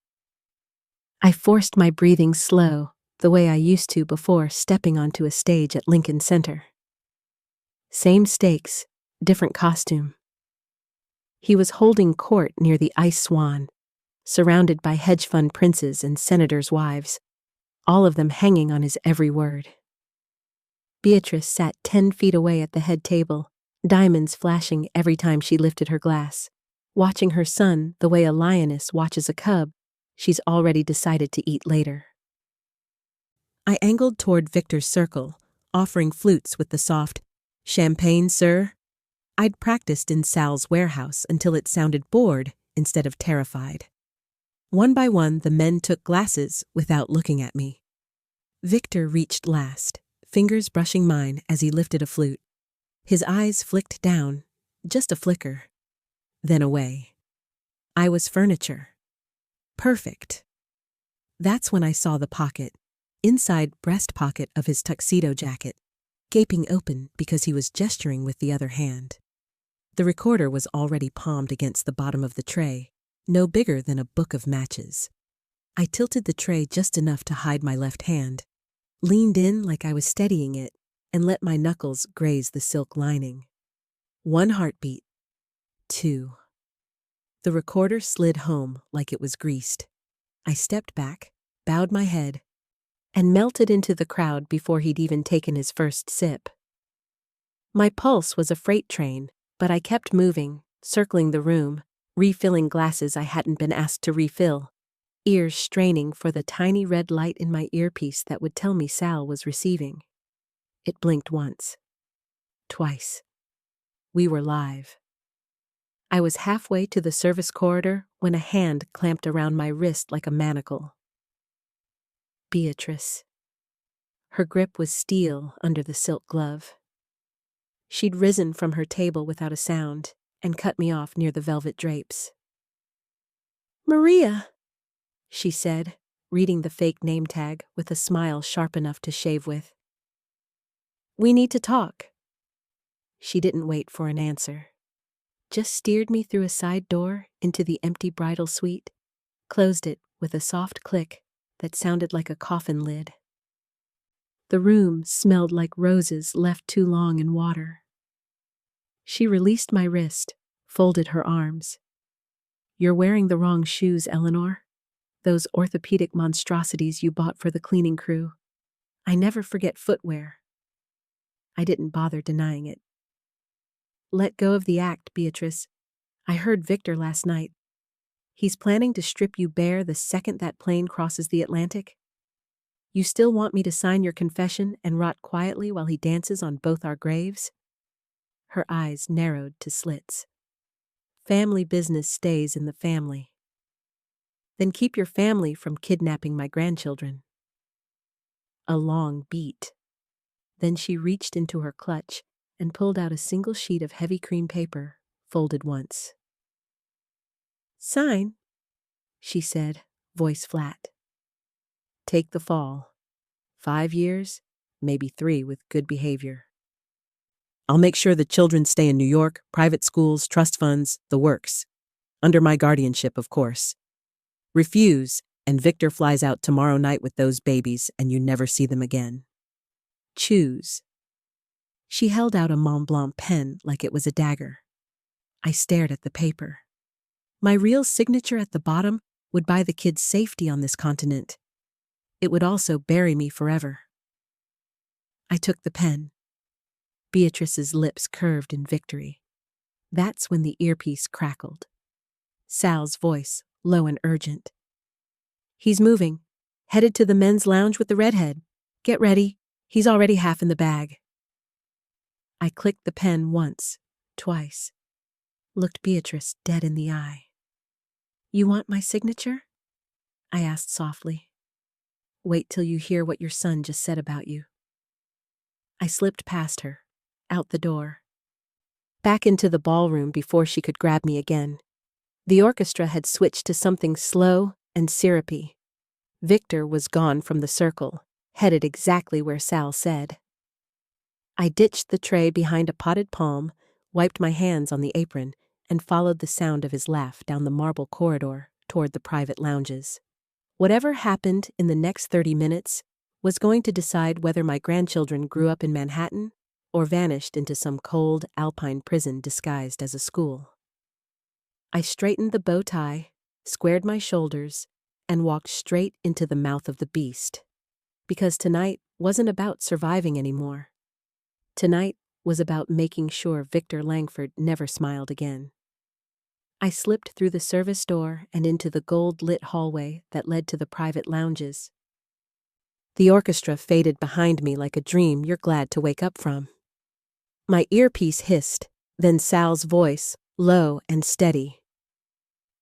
I forced my breathing slow, the way I used to before stepping onto a stage at Lincoln Center. Same stakes, different costume. He was holding court near the Ice Swan, surrounded by hedge fund princes and senators' wives, all of them hanging on his every word. Beatrice sat 10 feet away at the head table, diamonds flashing every time she lifted her glass. Watching her son the way a lioness watches a cub, she's already decided to eat later. I angled toward Victor's circle, offering flutes with the soft, "Champagne, sir?" I'd practiced in Sal's warehouse until it sounded bored instead of terrified. One by one, the men took glasses without looking at me. Victor reached last, fingers brushing mine as he lifted a flute. His eyes flicked down, just a flicker, then away. I was furniture. Perfect. That's when I saw the pocket, inside breast pocket of his tuxedo jacket, gaping open because he was gesturing with the other hand. The recorder was already palmed against the bottom of the tray, no bigger than a book of matches. I tilted the tray just enough to hide my left hand, leaned in like I was steadying it, and let my knuckles graze the silk lining. 1 heartbeat. 2. The recorder slid home like it was greased. I stepped back, bowed my head, and melted into the crowd before he'd even taken his first sip. My pulse was a freight train, but I kept moving, circling the room, refilling glasses I hadn't been asked to refill, ears straining for the tiny red light in my earpiece that would tell me Sal was receiving. It blinked once. Twice. We were live. I was halfway to the service corridor when a hand clamped around my wrist like a manacle. Beatrice. Her grip was steel under the silk glove. She'd risen from her table without a sound and cut me off near the velvet drapes. "Maria," she said, reading the fake name tag with a smile sharp enough to shave with. "We need to talk." She didn't wait for an answer. Just steered me through a side door into the empty bridal suite, closed it with a soft click that sounded like a coffin lid. The room smelled like roses left too long in water. She released my wrist, folded her arms. "You're wearing the wrong shoes, Eleanor. Those orthopedic monstrosities you bought for the cleaning crew. I never forget footwear." I didn't bother denying it. "Let go of the act, Beatrice. I heard Victor last night. He's planning to strip you bare the second that plane crosses the Atlantic. You still want me to sign your confession and rot quietly while he dances on both our graves?" Her eyes narrowed to slits. "Family business stays in the family." "Then keep your family from kidnapping my grandchildren." A long beat. Then she reached into her clutch and pulled out a single sheet of heavy cream paper, folded once. "Sign," she said, voice flat. "Take the fall. 5 years, maybe 3 with good behavior. I'll make sure the children stay in New York, private schools, trust funds, the works. Under my guardianship, of course. Refuse, and Victor flies out tomorrow night with those babies and you never see them again. Choose." She held out a Mont Blanc pen like it was a dagger. I stared at the paper. My real signature at the bottom would buy the kids safety on this continent. It would also bury me forever. I took the pen. Beatrice's lips curved in victory. That's when the earpiece crackled. Sal's voice, low and urgent. "He's moving. Headed to the men's lounge with the redhead. Get ready. He's already half in the bag. I clicked the pen once, twice. Looked Beatrice dead in the eye. You want my signature? I asked softly. Wait till you hear what your son just said about you. I slipped past her, out the door, back into the ballroom before she could grab me again. The orchestra had switched to something slow and syrupy. Victor was gone from the circle, headed exactly where Sal said. I ditched the tray behind a potted palm, wiped my hands on the apron, and followed the sound of his laugh down the marble corridor toward the private lounges. Whatever happened in the next 30 minutes was going to decide whether my grandchildren grew up in Manhattan or vanished into some cold alpine prison disguised as a school. I straightened the bow tie, squared my shoulders, and walked straight into the mouth of the beast. Because tonight wasn't about surviving anymore. Tonight was about making sure Victor Langford never smiled again. I slipped through the service door and into the gold-lit hallway that led to the private lounges. The orchestra faded behind me like a dream you're glad to wake up from. My earpiece hissed, then Sal's voice, low and steady.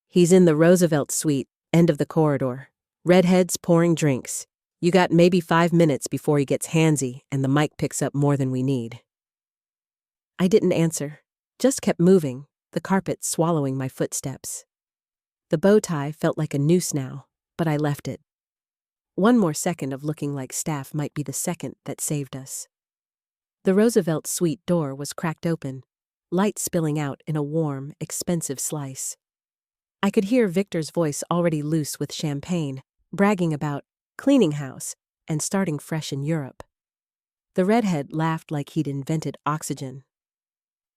He's in the Roosevelt suite, end of the corridor. Redheads pouring drinks. You got maybe 5 minutes before he gets handsy and the mic picks up more than we need. I didn't answer, just kept moving, the carpet swallowing my footsteps. The bow tie felt like a noose now, but I left it. One more second of looking like staff might be the second that saved us. The Roosevelt suite door was cracked open, light spilling out in a warm, expensive slice. I could hear Victor's voice already loose with champagne, bragging about cleaning house and starting fresh in Europe. The redhead laughed like he'd invented oxygen.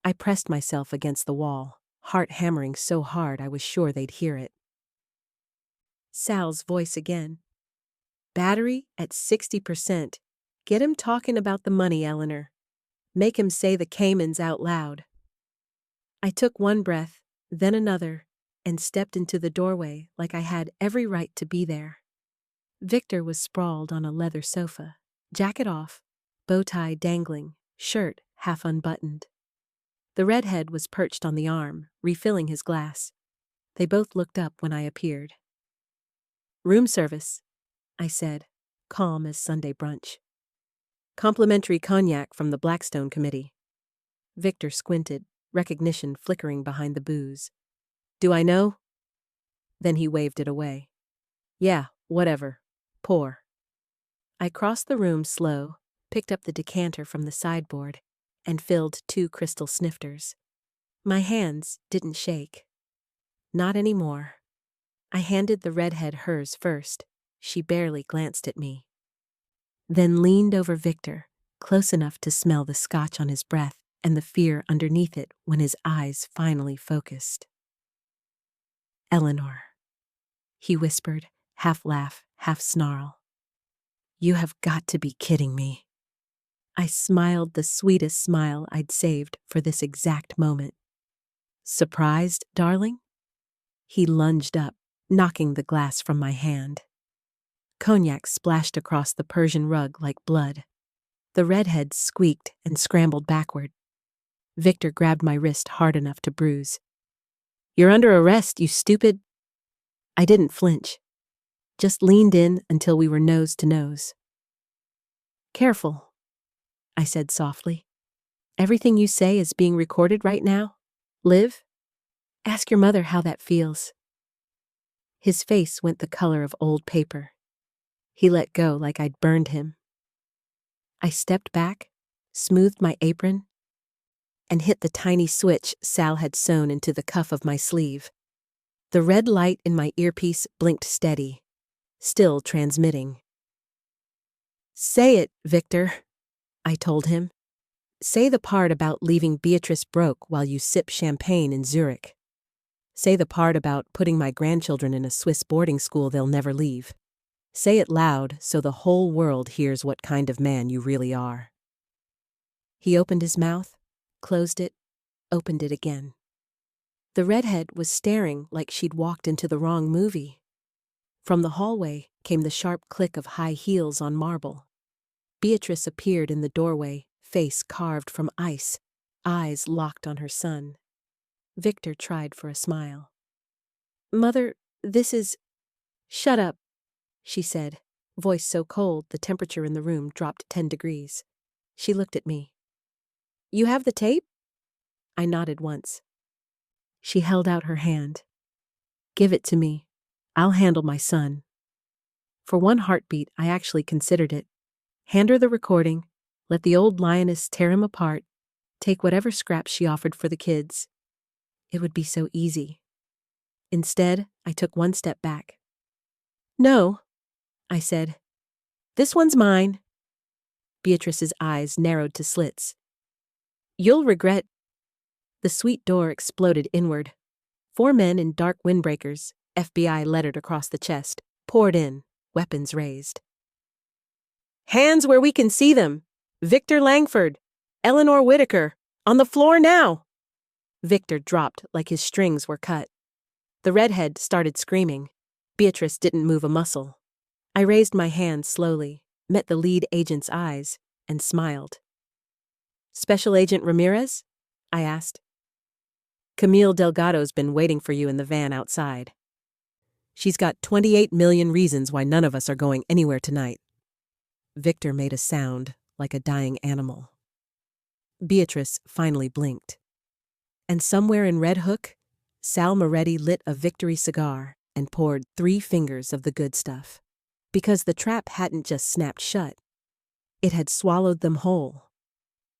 I pressed myself against the wall, heart hammering so hard I was sure they'd hear it. Sal's voice again. Battery at 60%. Get him talking about the money, Eleanor. Make him say the Caymans out loud. I took one breath, then another, and stepped into the doorway like I had every right to be there. Victor was sprawled on a leather sofa, jacket off, bow tie dangling, shirt half unbuttoned. The redhead was perched on the arm, refilling his glass. They both looked up when I appeared. Room service, I said, calm as Sunday brunch. Complimentary cognac from the Blackstone Committee. Victor squinted, recognition flickering behind the booze. Do I know? Then he waved it away. Yeah, whatever. Pour. I crossed the room slow, picked up the decanter from the sideboard, and filled 2 crystal snifters. My hands didn't shake. Not anymore. I handed the redhead hers first. She barely glanced at me. Then leaned over Victor, close enough to smell the scotch on his breath and the fear underneath it when his eyes finally focused. Eleanor, he whispered, half laugh, half snarl. You have got to be kidding me. I smiled the sweetest smile I'd saved for this exact moment. Surprised, darling? He lunged up, knocking the glass from my hand. Cognac splashed across the Persian rug like blood. The redhead squeaked and scrambled backward. Victor grabbed my wrist hard enough to bruise. You're under arrest, you stupid. I didn't flinch, just leaned in until we were nose to nose. Careful, I said softly. Everything you say is being recorded right now. Liv, ask your mother how that feels. His face went the color of old paper. He let go like I'd burned him. I stepped back, smoothed my apron, and hit the tiny switch Sal had sewn into the cuff of my sleeve. The red light in my earpiece blinked steady, still transmitting. Say it, Victor, I told him. Say the part about leaving Beatrice broke while you sip champagne in Zurich. Say the part about putting my grandchildren in a Swiss boarding school they'll never leave. Say it loud so the whole world hears what kind of man you really are. He opened his mouth, closed it, opened it again. The redhead was staring like she'd walked into the wrong movie. From the hallway, came the sharp click of high heels on marble. Beatrice appeared in the doorway, face carved from ice, eyes locked on her son. Victor tried for a smile. "Mother, this is—" "Shut up," she said, voice so cold the temperature in the room dropped 10 degrees. She looked at me. "You have the tape?" I nodded once. She held out her hand. "Give it to me. I'll handle my son." For one heartbeat, I actually considered it. Hand her the recording, let the old lioness tear him apart, take whatever scraps she offered for the kids. It would be so easy. Instead, I took one step back. "No," I said. "This one's mine." Beatrice's eyes narrowed to slits. "You'll regret—" The suite door exploded inward. 4 men in dark windbreakers, FBI lettered across the chest, poured in, weapons raised. "Hands where we can see them! Victor Langford! Eleanor Whitaker! On the floor now!" Victor dropped like his strings were cut. The redhead started screaming. Beatrice didn't move a muscle. I raised my hand slowly, met the lead agent's eyes, and smiled. "Special Agent Ramirez?" I asked. "Camille Delgado's been waiting for you in the van outside. She's got 28 million reasons why none of us are going anywhere tonight." Victor made a sound like a dying animal. Beatrice finally blinked. And somewhere in Red Hook, Sal Moretti lit a victory cigar and poured 3 fingers of the good stuff. Because the trap hadn't just snapped shut. It had swallowed them whole.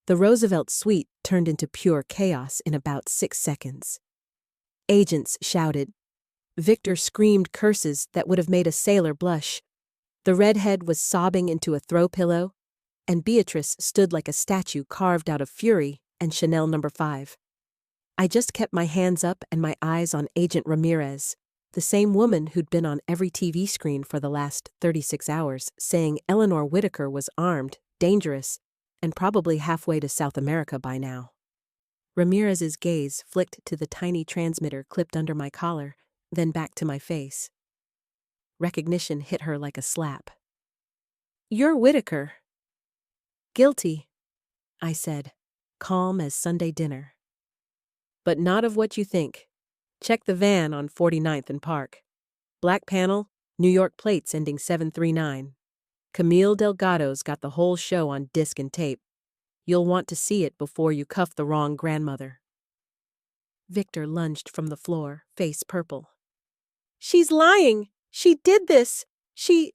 The Roosevelt suite turned into pure chaos in about 6 seconds. Agents shouted. Victor screamed curses that would have made a sailor blush. The redhead was sobbing into a throw pillow, and Beatrice stood like a statue carved out of fury and Chanel No. 5. I just kept my hands up and my eyes on Agent Ramirez, the same woman who'd been on every TV screen for the last 36 hours saying Eleanor Whitaker was armed, dangerous, and probably halfway to South America by now. Ramirez's gaze flicked to the tiny transmitter clipped under my collar, then back to my face. Recognition hit her like a slap. "You're Whitaker." "Guilty," I said, calm as Sunday dinner. "But not of what you think. Check the van on 49th and Park. Black panel, New York plates ending 739. Camille Delgado's got the whole show on disc and tape. You'll want to see it before you cuff the wrong grandmother." Victor lunged from the floor, face purple. "She's lying! She did this! She—"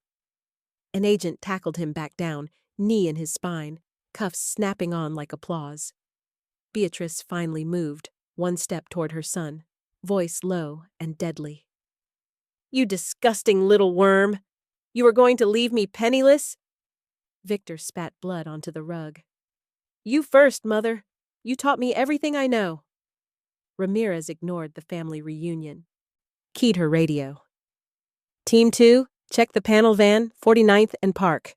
An agent tackled him back down, knee in his spine, cuffs snapping on like applause. Beatrice finally moved, one step toward her son, voice low and deadly. "You disgusting little worm! You are going to leave me penniless?" Victor spat blood onto the rug. "You first, Mother. You taught me everything I know." Ramirez ignored the family reunion. Keyed her radio. "Team 2, check the panel van, 49th and Park.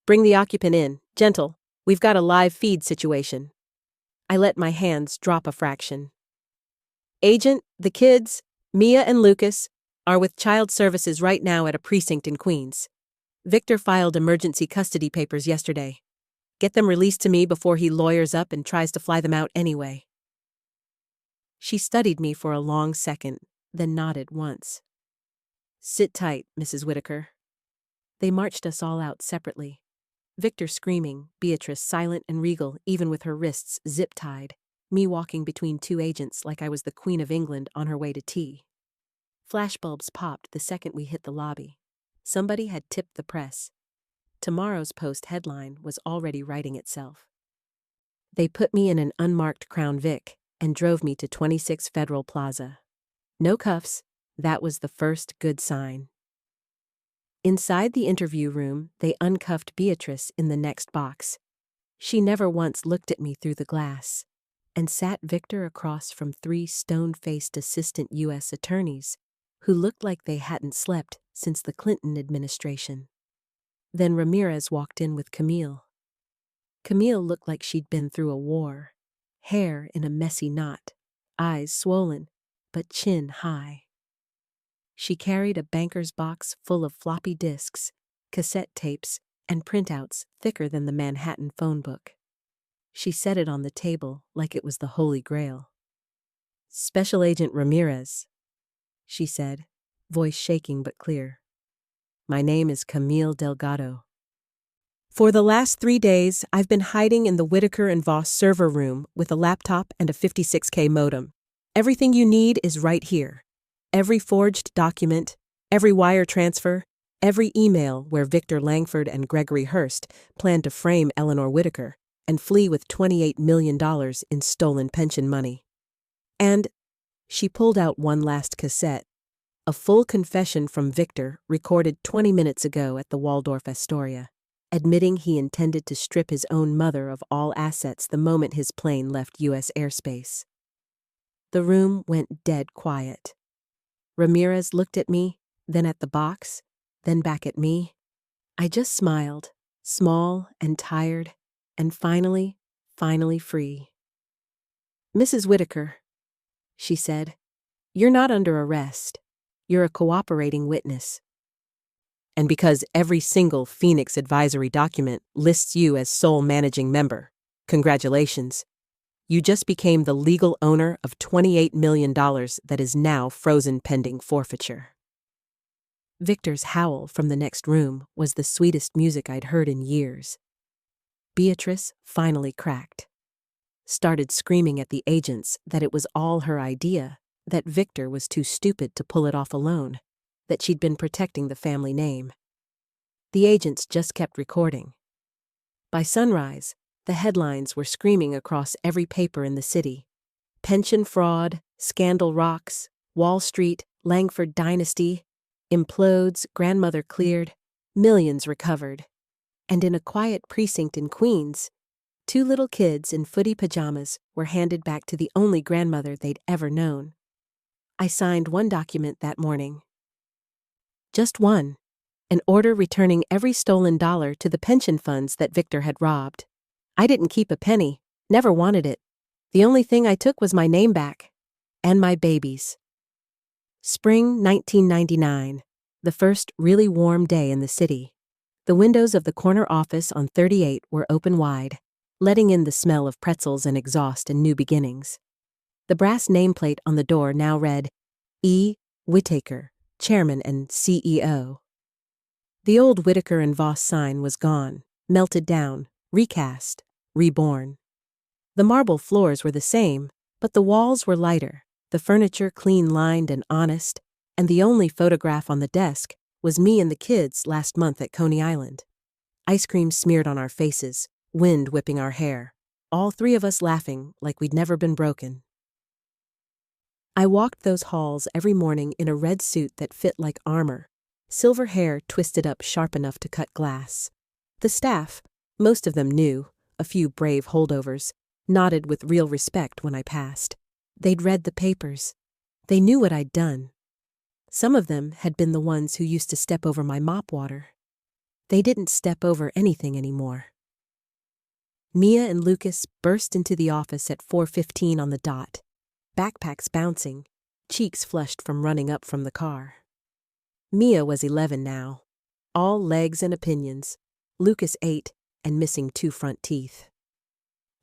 Bring the occupant in, gentle. We've got a live feed situation." I let my hands drop a fraction. "Agent, the kids, Mia and Lucas, are with Child Services right now at a precinct in Queens. Victor filed emergency custody papers yesterday. Get them released to me before he lawyers up and tries to fly them out anyway." She studied me for a long second, then nodded once. "Sit tight, Mrs. Whitaker." They marched us all out separately. Victor screaming, Beatrice silent and regal even with her wrists zip-tied, me walking between 2 agents like I was the Queen of England on her way to tea. Flashbulbs popped the second we hit the lobby. Somebody had tipped the press. Tomorrow's Post headline was already writing itself. They put me in an unmarked Crown Vic and drove me to 26 Federal Plaza. No cuffs, that was the first good sign. Inside the interview room, they uncuffed Beatrice in the next box. She never once looked at me through the glass, and sat Victor across from 3 stone-faced assistant U.S. attorneys who looked like they hadn't slept since the Clinton administration. Then Ramirez walked in with Camille. Camille looked like she'd been through a war, hair in a messy knot, eyes swollen, but chin high. She carried a banker's box full of floppy disks, cassette tapes, and printouts thicker than the Manhattan phone book. She set it on the table like it was the Holy Grail. "Special Agent Ramirez," she said, voice shaking but clear. "My name is Camille Delgado. For the last 3 days, I've been hiding in the Whitaker and Voss server room with a laptop and a 56K modem. Everything you need is right here. Every forged document, every wire transfer, every email where Victor Langford and Gregory Hurst planned to frame Eleanor Whitaker and flee with $28 million in stolen pension money. And," she pulled out one last cassette, "a full confession from Victor recorded 20 minutes ago at the Waldorf Astoria, admitting he intended to strip his own mother of all assets the moment his plane left U.S. airspace." The room went dead quiet. Ramirez looked at me, then at the box, then back at me. I just smiled, small and tired, and finally free. "Mrs. Whitaker," she said, "you're not under arrest. You're a cooperating witness. And because every single Phoenix advisory document lists you as sole managing member, congratulations. You just became the legal owner of $28 million that is now frozen pending forfeiture." Victor's howl from the next room was the sweetest music I'd heard in years. Beatrice finally cracked. Started screaming at the agents that it was all her idea, that Victor was too stupid to pull it off alone, that she'd been protecting the family name. The agents just kept recording. By sunrise, the headlines were screaming across every paper in the city. Pension fraud, scandal rocks, Wall Street, Langford dynasty, implodes, grandmother cleared, millions recovered. And in a quiet precinct in Queens, 2 little kids in footy pajamas were handed back to the only grandmother they'd ever known. I signed one document that morning. Just one, an order returning every stolen dollar to the pension funds that Victor had robbed. I didn't keep a penny, never wanted it. The only thing I took was my name back. And my babies. Spring 1999, the first really warm day in the city. The windows of the corner office on 38 were open wide, letting in the smell of pretzels and exhaust and new beginnings. The brass nameplate on the door now read, E. Whitaker, Chairman and CEO. The old Whitaker and Voss sign was gone, melted down, recast, reborn. The marble floors were the same, but the walls were lighter, the furniture clean-lined and honest, and the only photograph on the desk was me and the kids last month at Coney Island. Ice cream smeared on our faces, wind whipping our hair, all 3 of us laughing like we'd never been broken. I walked those halls every morning in a red suit that fit like armor, silver hair twisted up sharp enough to cut glass. The staff, most of them new, a few brave holdovers, nodded with real respect when I passed. They'd read the papers. They knew what I'd done. Some of them had been the ones who used to step over my mop water. They didn't step over anything anymore. Mia and Lucas burst into the office at 4:15 on the dot, backpacks bouncing, cheeks flushed from running up from the car. Mia was 11 now, all legs and opinions, Lucas 8 and missing 2 front teeth.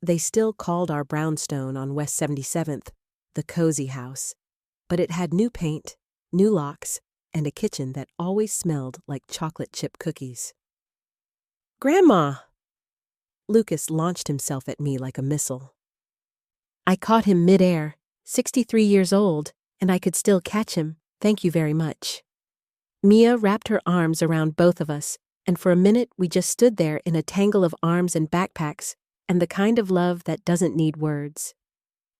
They still called our brownstone on West 77th the cozy house, but it had new paint, new locks, and a kitchen that always smelled like chocolate chip cookies. "Grandma!" Lucas launched himself at me like a missile. I caught him midair, 63 years old, and I could still catch him, thank you very much. Mia wrapped her arms around both of us, and for a minute we just stood there in a tangle of arms and backpacks, and the kind of love that doesn't need words.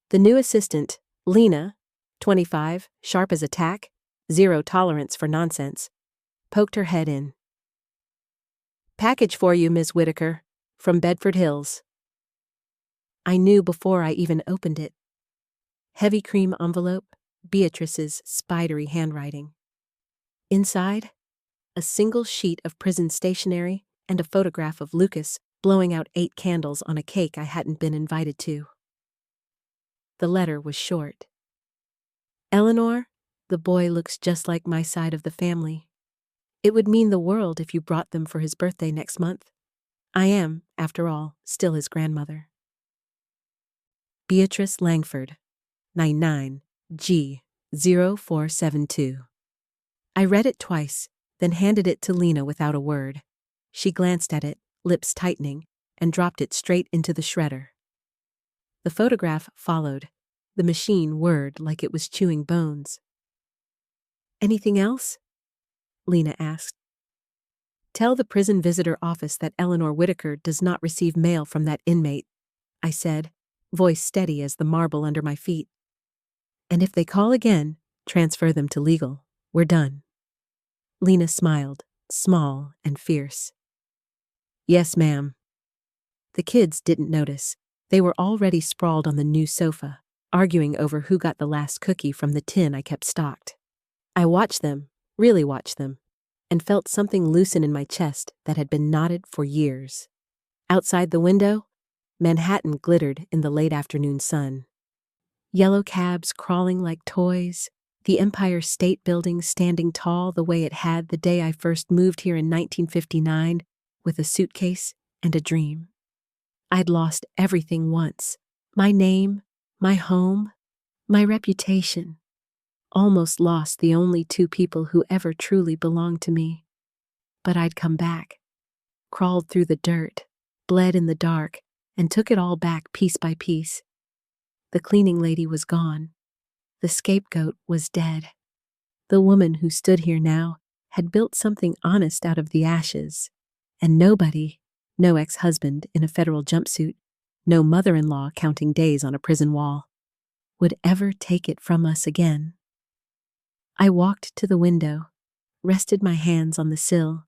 The new assistant, Lena, 25, sharp as a tack, 0 tolerance for nonsense, poked her head in. "Package for you, Miss Whitaker, from Bedford Hills." I knew before I even opened it. Heavy cream envelope, Beatrice's spidery handwriting. Inside, a single sheet of prison stationery and a photograph of Lucas blowing out 8 candles on a cake I hadn't been invited to. The letter was short. "Eleanor, The boy looks just like my side of the family. It would mean the world if you brought them for his birthday next month. I am, after all, still his grandmother. Beatrice Langford, 99 G 0472. I read it twice, then handed it to Lena without a word. She glanced at it, lips tightening, and dropped it straight into the shredder. The photograph followed. The machine whirred like it was chewing bones. Anything else? Lena asked. Tell the prison visitor office that Eleanor Whitaker does not receive mail from that inmate, I said, voice steady as the marble under my feet. And if they call again, transfer them to legal. We're done. Lena smiled, small and fierce. Yes, ma'am. The kids didn't notice. They were already sprawled on the new sofa, arguing over who got the last cookie from the tin I kept stocked. I watched them, really watched them, and felt something loosen in my chest that had been knotted for years. Outside the window, Manhattan glittered in the late afternoon sun. Yellow cabs crawling like toys, the Empire State Building standing tall the way it had the day I first moved here in 1959 with a suitcase and a dream. I'd lost everything once. My name, my home, my reputation. Almost lost the only two people who ever truly belonged to me. But I'd come back, crawled through the dirt, bled in the dark, and took it all back piece by piece. The cleaning lady was gone. The scapegoat was dead. The woman who stood here now had built something honest out of the ashes, and nobody, no ex-husband in a federal jumpsuit, no mother-in-law counting days on a prison wall, would ever take it from us again. I walked to the window, rested my hands on the sill,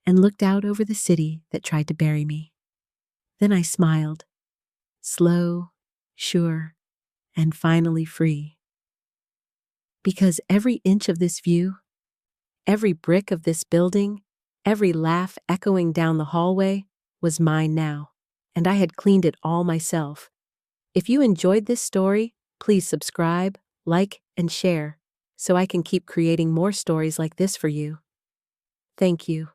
and looked out over the city that tried to bury me. Then I smiled, slow, sure, and finally free. Because every inch of this view, every brick of this building, every laugh echoing down the hallway was mine now, and I had cleaned it all myself. If you enjoyed this story, please subscribe, like, and share, so I can keep creating more stories like this for you. Thank you.